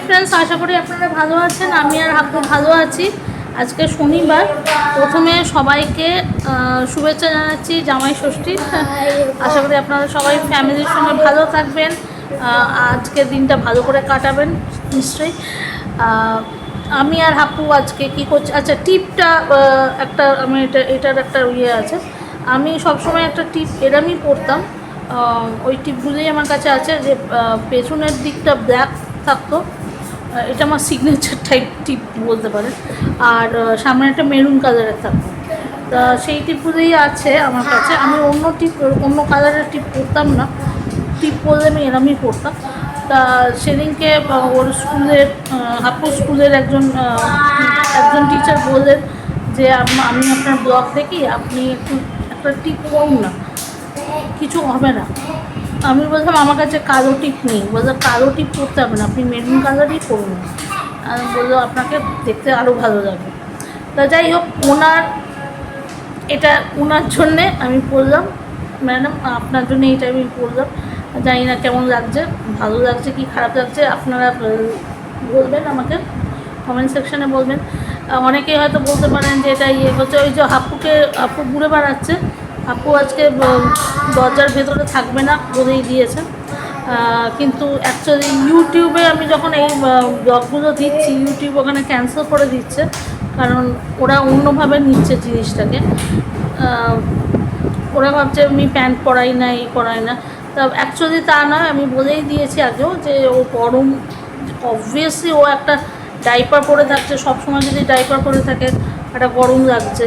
Friends, আশা করি আপনারা ভালো আছেন। আমি আর হাপ্পু ভালো আছি। আজকে শনিবার। প্রথমে সবাইকে শুভেচ্ছা জানাচ্ছি জামাই ষষ্ঠী। আশা করি আপনারা সবাই ফ্যামিলির সঙ্গে ভালো থাকবেন, আজকের দিনটা ভালো করে কাটাবেন নিশ্চয়ই। আমি আর হাপ্পু আজকে কী করছি, আচ্ছা টিপটা একটা আমি এটার একটা ইয়ে আছে। আমি সবসময় একটা টিপ এরমই পরতাম, ওই টিপগুলোই আমার কাছে আছে, যে পেছনের দিকটা ব্ল্যাক থাকতো, এটা আমার সিগনেচার টাইপ টিপ বলতে পারেন। আর সামনে একটা মেরুন কালারের থাকতো, তা সেই টিপগুলোই আছে আমার কাছে। আমি অন্য কালারের টিপ পরতাম না, টিপ পরলে আমি এরমই পরতাম। তা সেদিনকে ওর স্কুলের হাপ্পু স্কুলের একজন টিচার বললেন যে আমি আপনার ব্লগ দেখি, আপনি একটু একটা টিপ পরুন না, কিছু হবে না। আমি বললাম আমার কাছে কালো টিপ নেই। বললাম কালো টিপ পরতে হবে না, আপনি মেরুন কালারই পরুন। বললো আপনাকে দেখতে আরও ভালো লাগবে। তা যাই হোক, ওনার জন্যে আমি পরলাম। ম্যাডাম আপনার জন্য এইটা আমি পরলাম, জানি না কেমন লাগছে, ভালো লাগছে কি খারাপ লাগছে আপনারা বলবেন, আমাকে কমেন্ট সেকশানে বলবেন। অনেকেই হয়তো বলতে পারেন যে এটা ইয়ে হচ্ছে, ওই যে হাপ্পু ঘুরে বেড়াচ্ছে। হাপ্পু আজকে দরজার ভেতরে থাকবে না বলেই দিয়েছে। কিন্তু অ্যাকচুয়ালি ইউটিউবে আমি যখন এই ব্লগগুলো দিচ্ছি, ইউটিউব ওখানে ক্যান্সেল করে দিচ্ছে, কারণ ওরা অন্যভাবে নিচ্ছে জিনিসটাকে। ওরা ভাবছে আমি প্যান্ট পরাই না, এই পরাই না। তা অ্যাকচুয়ালি তা নয়, আমি বলেই দিয়েছি আগেও যে ও গরম, অবভিয়াসলি ও একটা ডাইপার পরে থাকছে, সবসময় যদি ডাইপার পরে থাকে একটা গরম লাগছে।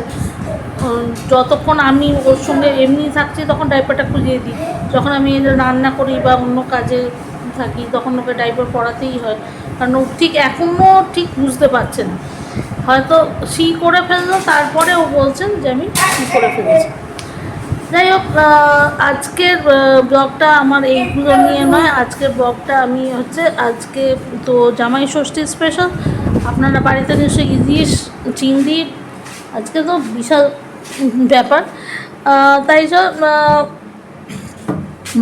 যতক্ষণ আমি ওর সঙ্গে এমনি থাকছি তখন ডাইপারটা খুঁজিয়ে দিই, যখন আমি রান্না করি বা অন্য কাজে থাকি তখন ওকে ডাইপার পরাতেই হয়, কারণ ও এখনও ঠিক বুঝতে পারছে না। হয়তো সি করে ফেললো, তারপরে ও বলছেন যে আমি সি করে ফেলেছি। যাই হোক, আজকের ব্লগটা আমার এইগুলো নিয়ে নয়। আজকের ব্লগটা আমি আজকে তো জামাই ষষ্ঠী স্পেশাল। আপনারা বাড়িতে নিশ্চয়ই ইলিশ, চিংড়ি, আজকে তো বিশাল ব্যাপার। তাই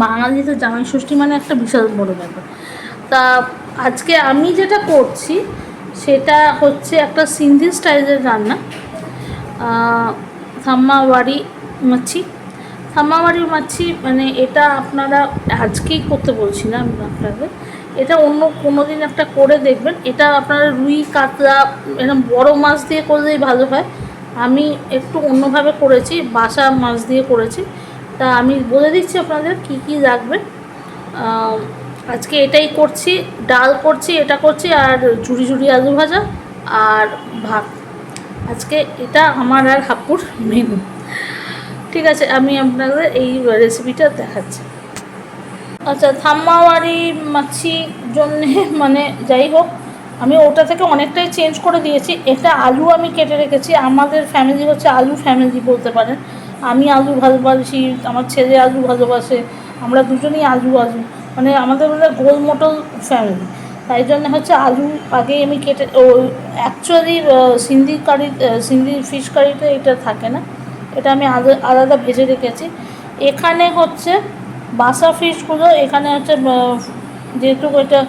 বাঙালি তো জামাই ষষ্ঠী মানে একটা বিশাল বড় ব্যাপার। তা আজকে আমি যেটা করছি সেটা হচ্ছে একটা সিন্ধি স্টাইলের রান্না, থাম্মাওয়াড়ি মাছি। মানে এটা আপনারা আজকেই করতে বলছি না আমি আপনাদের, এটা অন্য কোনো দিন একটা করে দেখবেন। এটা আপনারা রুই, কাতলা, এরকম বড় মাছ দিয়ে করলেই ভালো হয়। আমি একটু অন্যভাবে করেছি, বাসা মাছ দিয়ে করেছি। তা আমি বলে দিচ্ছি আপনাদের কি কি লাগবে। আজকে এটাই করছি, ডাল করছি, এটা করছি, আর ঝুড়ি ঝুড়ি আলু ভাজা আর ভাত। আজকে এটা আমার আর হাপ্পুর মেনু। ঠিক আছে, আমি আপনাদের এই রেসিপিটা দেখাচ্ছি। আচ্ছা, থাম্মাওয়াড়ি মাছি জন্যে মানে যাই হোক, আমি ওটা থেকে অনেকটাই চেঞ্জ করে দিয়েছি। এটা আলু আমি কেটে রেখেছি, আমাদের ফ্যামিলি হচ্ছে আলু ফ্যামিলি বলতে পারেন। আমি আলু ভালোবাসি, আমার ছেলে আলু ভালোবাসে, আমরা দুজনেই আলু মানে আমাদের গোল মটল ফ্যামিলি। তাই জন্য হচ্ছে আলু আগে আমি কেটে, অ্যাকচুয়ালি সিন্ধি ফিশ কারিতে এটা থাকে না, এটা আমি আলাদা ভেজে রেখেছি। এখানে হচ্ছে বাসা ফিশগুলো, এখানে হচ্ছে যেহেতু এটা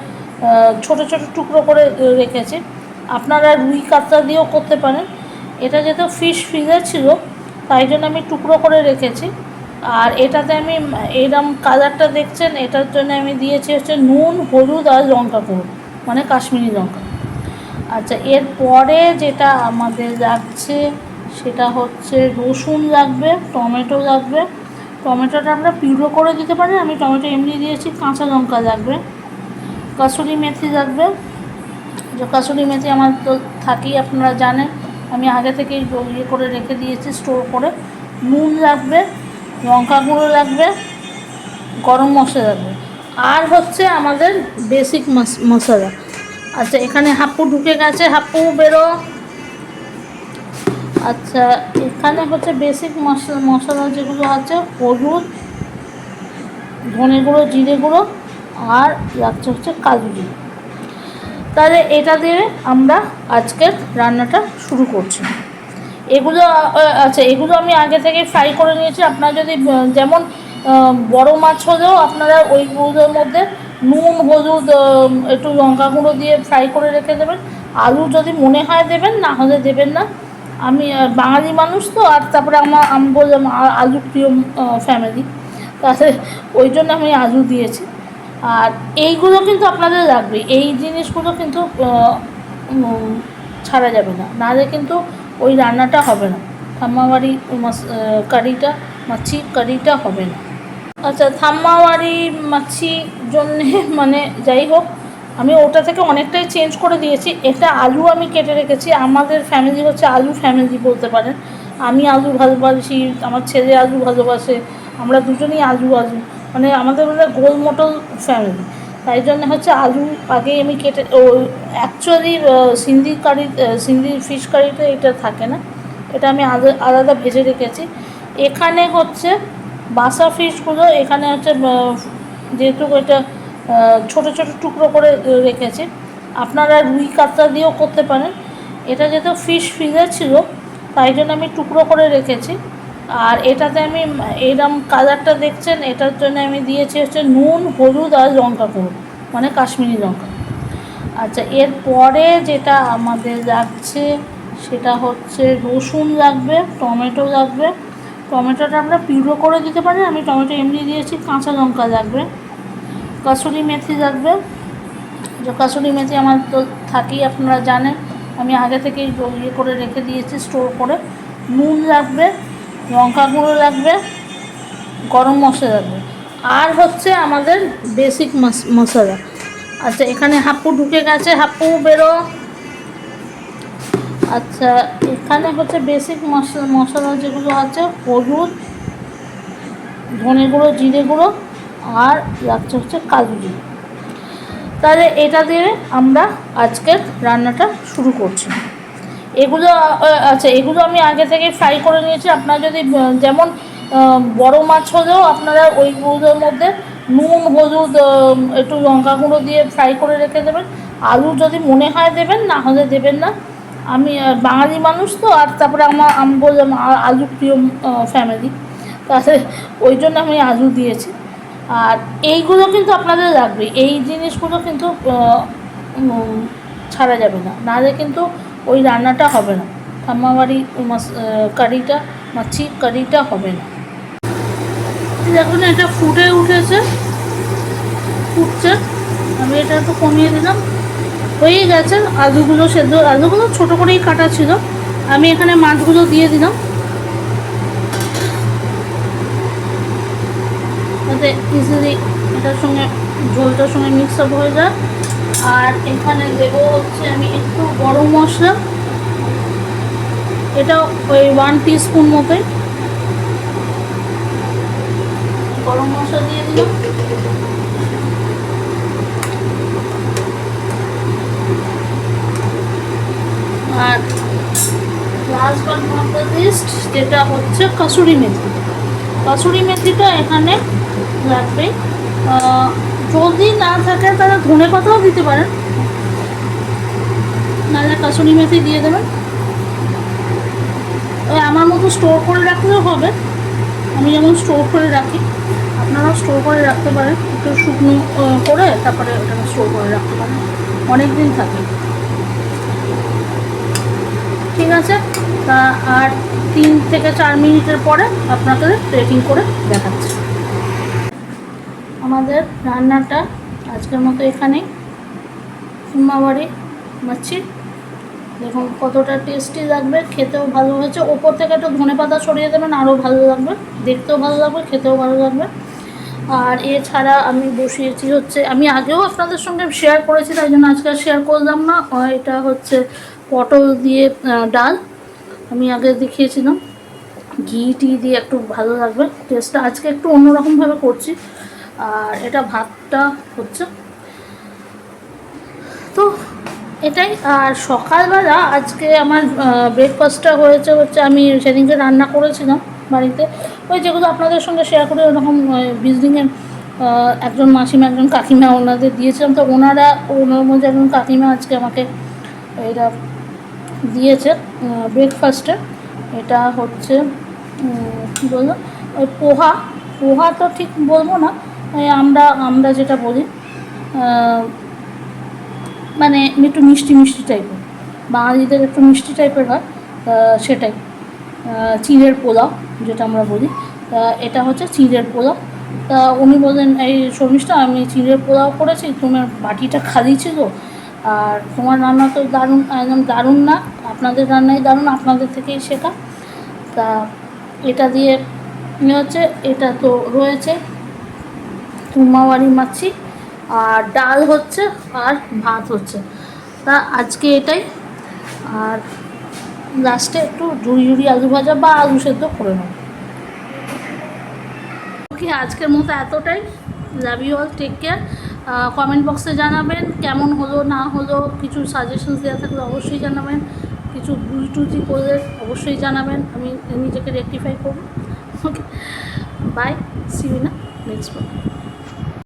ছোটো ছোটো টুকরো করে রেখেছি। আপনারা রুই কাতলা দিয়েও করতে পারেন। এটা যেহেতু ফিশ ফিঙ্গার ছিল তাই জন্য আমি টুকরো করে রেখেছি। আর এটাতে আমি এইরকম কালারটা দেখছেন, এটার জন্য আমি দিয়েছি হচ্ছে নুন, হলুদ আর লঙ্কা গুঁড়ো, মানে কাশ্মীরি লঙ্কা। আচ্ছা, এরপরে যেটা আমাদের লাগছে সেটা হচ্ছে রসুন লাগবে, টমেটো লাগবে। টমেটোটা আমরা পিউরো করে দিতে পারি, আমি টমেটো এমনি দিয়েছি। কাঁচা লঙ্কা লাগবে, কাসুরি মেথি লাগবে। যে কাসুরি মেথি আমার তো থাকেই, আপনারা জানেন, আমি আগে থেকেই ইয়ে করে রেখে দিয়েছি স্টোর করে। নুন লাগবে, লঙ্কা গুঁড়ো লাগবে, গরম মশলা লাগবে, আর হচ্ছে আমাদের বেসিক মশলা। আচ্ছা, এখানে হাপ্পু ঢুকে গেছে, হাপ্পু বেরো। আচ্ছা, এখানে হচ্ছে বেসিক মশলা যেগুলো আছে, হলুদ, ধনে গুঁড়ো, জিরে গুঁড়ো, আর লাগছে হচ্ছে কাজু জিরে। তাহলে এটা দিয়ে আমরা আজকের রান্নাটা শুরু করছি। এগুলো আমি আগে থেকে ফ্রাই করে নিয়েছি। আপনারা যদি যেমন বড় মাছ হলেও আপনারা ওইগুলোর মধ্যে নুন হলুদ একটু লঙ্কা গুঁড়ো দিয়ে ফ্রাই করে রেখে দেবেন। আলু যদি মনে হয় দেবেন, না হলে দেবেন না। আমি বাঙালি মানুষ তো, আর তারপরে আমি বললাম আলু প্রিয় ফ্যামিলি, তাহলে ওই জন্য আমি আলু দিয়েছি। আর এইগুলো কিন্তু আপনাদের লাগবে, এই জিনিসগুলো কিন্তু ছাড়া যাবে না, নাহলে কিন্তু ওই রান্নাটা হবে না, থাম্মাওয়ারি কারিটা, মাছি কারিটা হবে না। আচ্ছা, থাম্মাওয়ারি মাছি জন্যে মানে যাই হোক, আমি ওটা থেকে অনেকটাই চেঞ্জ করে দিয়েছি। এটা আলু আমি কেটে রেখেছি, আমাদের ফ্যামিলি হচ্ছে আলু ফ্যামিলি বলতে পারেন। আমি আলু ভালোবাসি, আমার ছেলে আলু ভালোবাসে, আমরা দুজনেই আলু আলু, মানে আমাদের মধ্যে গোলমোটল ফ্যামিলি। তাই জন্য হচ্ছে আলু আগেই আমি কেটে, ও অ্যাকচুয়ালি সিন্ধি কারি, সিন্ধি ফিশ কারিতে এটা থাকে না, এটা আমি আলাদা ভেজে রেখেছি। এখানে হচ্ছে বাসা ফিশগুলো, এখানে হচ্ছে যেহেতু এটা ছোটো ছোটো টুকরো করে রেখেছি, আপনারা রুই কাতলা দিয়েও করতে পারেন। এটা যেহেতু ফিশ ফিলে ছিল, তাই জন্য আমি টুকরো করে রেখেছি। আর এটাতে আমি এইরকম কালারটা দেখছেন, এটার জন্য আমি দিয়েছি হচ্ছে নুন হলুদ আর লঙ্কা গুঁড়ো, মানে কাশ্মীরি লঙ্কা। আচ্ছা, এরপরে যেটা আমাদের লাগছে সেটা হচ্ছে রসুন লাগবে, টমেটো লাগবে। টমেটোটা আমরা পিউরো করে দিতে পারেন, আমি টমেটো এমনি দিয়েছি। কাঁচা লঙ্কা লাগবে, কাসুরি মেথি লাগবে। যে কাসুরি মেথি আমার তো থাকেই, আপনারা জানেন, আমি আগে থেকেই ইয়ে করে রেখে দিয়েছি স্টোর করে। নুন লাগবে, লঙ্কা গুঁড়ো লাগবে, গরম মশলা লাগবে, আর হচ্ছে আমাদের বেসিক মশলা। আচ্ছা, এখানে হাপ্পু ঢুকে গেছে, হাপ্পু বেরো। আচ্ছা, এখানে হচ্ছে বেসিক মশলা যেগুলো আছে, হলুদ, ধনে গুঁড়ো, জিরে গুঁড়ো, আর লাগছে হচ্ছে কালো জিরে। তাহলে এটা দিয়ে আমরা আজকের রান্নাটা শুরু করছি। এগুলো আচ্ছা, এগুলো আমি আগে থেকে ফ্রাই করে নিয়েছি। আপনারা যদি যেমন বড় মাছ হলেও আপনারা ওইগুলোর মধ্যে নুন হলুদ একটু লঙ্কা গুঁড়ো দিয়ে ফ্রাই করে রেখে দেবেন। আলু যদি মনে হয় দেবেন, না হলে দেবেন না। আমি বাঙালি মানুষ তো, আর তারপরে আমি বললাম আলু প্রিয় ফ্যামিলি, তাহলে ওই জন্য আমি আলু দিয়েছি। আর এইগুলো কিন্তু আপনাদের লাগবে, এই জিনিসগুলো কিন্তু ছাড়া যাবে না, নাহলে কিন্তু ওই রান্নাটা হবে না, থাম্মাওয়ারি কারিটা, মাছি কারিটা হবে না। দেখুন, এটা ফুটে উঠেছে, ফুটছে। আমি এটা একটু কমিয়ে দিলাম, হয়ে গেছে। আলুগুলো সেদ্ধ, আলুগুলো ছোটো করেই কাটা ছিল। আমি এখানে মাছগুলো দিয়ে দিলাম, যাতে ইজিলি এটার সঙ্গে, ঝোলটার সঙ্গে মিক্স আপ হয়ে যায়। আর এখানে দেবো হচ্ছে আমি একটু গরম মশলা, এটা ওই 1 টিস্পুন মতোই গরম মশলা দিয়ে দিলাম। আর last but not the least, যেটা হচ্ছে কাসুরি মেথি। কাসুরি মেথিটা এখানে লাগবে। যদি না থাকে তাহলে ধনে পাতাও দিতে পারেন, নাহলে কাসুরি মেথি দিয়ে দেবেন। ওই আমার মতো স্টোর করে রাখলেও হবে, আমি যেমন স্টোর করে রাখি, আপনারাও স্টোর করে রাখতে পারেন, একটু শুকনো করে তারপরে ওটাকে স্টোর করে রাখতে পারেন, অনেক দিন থাকে। ঠিক আছে, তা আর 3 থেকে 4 মিনিটের পরে আপনাকে প্লেটিং করে দেখাচ্ছি। আমাদের রান্নাটা আজকের মতো এখানেই। থাম্মাওয়ারি মাছি দেখুন কতটা টেস্টি লাগবে, খেতেও ভালো হয়েছে। ওপর থেকে একটু ধনেপাতা ছড়িয়ে দেবেন, আরও ভালো লাগবে, দেখতেও ভালো লাগবে, খেতেও ভালো লাগবে। আর এছাড়া আমি বসিয়েছি হচ্ছে, আমি আগেও আপনাদের সঙ্গে শেয়ার করেছি, তাই জন্য আজকে শেয়ার করলাম না। এটা হচ্ছে পটল দিয়ে ডাল, আমি আগে দেখিয়েছিলাম। ঘি টি দিয়ে একটু ভালো লাগবে টেস্টটা, আজকে একটু অন্যরকমভাবে করছি। আর এটা ভাতটা হচ্ছে, তো এটাই। আর সকালবেলা আজকে আমার ব্রেকফাস্টটা হচ্ছে আমি সেদিনকে রান্না করেছিলাম বাড়িতে, ওই যেগুলো আপনাদের সঙ্গে শেয়ার করে, ওরকম ভিজিটিংয়ের একজন মাসিমা, একজন কাকিমা, ওনাদের দিয়েছিলাম। তো ওনার মধ্যে একজন কাকিমা আজকে আমাকে এটা দিয়েছে ব্রেকফাস্টে। এটা হচ্ছে কী বলবো, ওই পোহা তো ঠিক বলবো না, আমরা যেটা বলি মানে একটু মিষ্টি মিষ্টি টাইপের, বাঙালিদের একটু মিষ্টি টাইপের হয়, সেটাই চিড়ের পোলাও যেটা আমরা বলি। এটা হচ্ছে চিড়ের পোলাও। তা উনি বললেন, এই শর্মিষ্ঠা, আমি চিড়ের পোলাও করেছি, তোমার বাটিটা খালি ছিল, আর তোমার রান্না তো দারুণ, একদম দারুণ না, আপনাদের রান্নাই দারুণ, আপনাদের থেকেই শেখা। তা এটা দিয়ে হচ্ছে, এটা তো রয়েছে তুমাওয়ারি মাছি, আর ডাল হচ্ছে, আর ভাত হচ্ছে। তা আজকে এটাই। আর লাস্টে একটু ঝুড়ি ঝুড়ি আলু ভাজা বা আলু সেদ্ধ করে নেব। ওকে, আজকের মতো এতটাই। Love you all, take care. Comment বক্সে জানাবেন কেমন হলো না হলো, কিছু সাজেশনস দেওয়া থাকলে অবশ্যই জানাবেন, কিছু ভুল টুটি করলে অবশ্যই জানাবেন, আমি নিজেকে রেকটিফাই করব। ওকে, বাই, সি ইউ না নেক্সট বার।